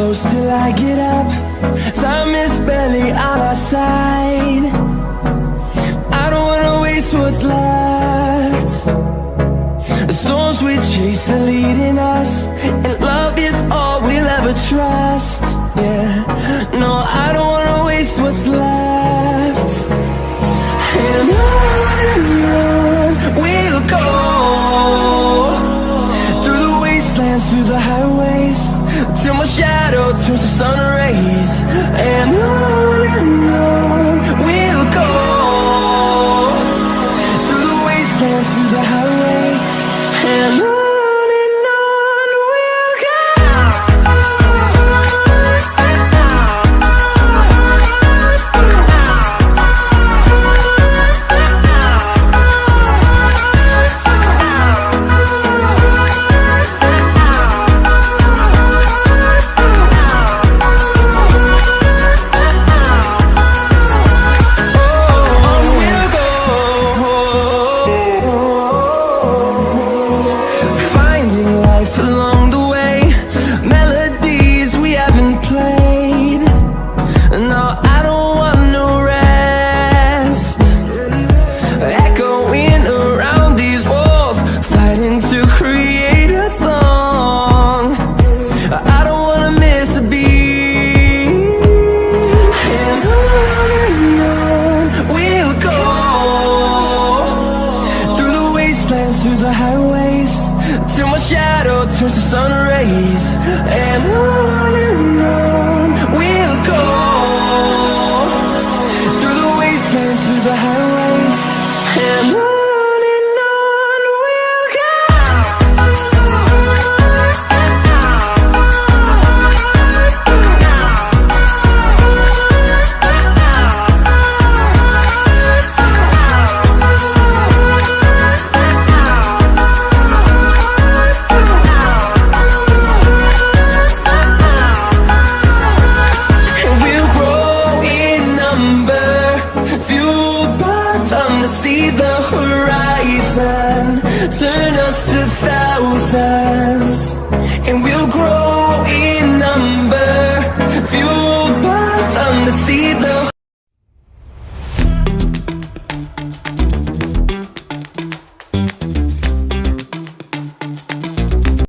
close till I get up. Time is barely on our side. I don't wanna waste what's left. The storms we chase are leading us, and love is all we'll ever trust. Yeah, no, I don't wanna waste what's left. And on we'll go, through the wastelands, through the highways, till my shadow turns to sun rays. And on we'll go, through the wastelands, through the highways, and on we'll go. Through the highways, till my shadow turns to sun rays. And on we'll go, through the wastelands, through the highways, and on we'll go. See the horizon, turn us to thousands.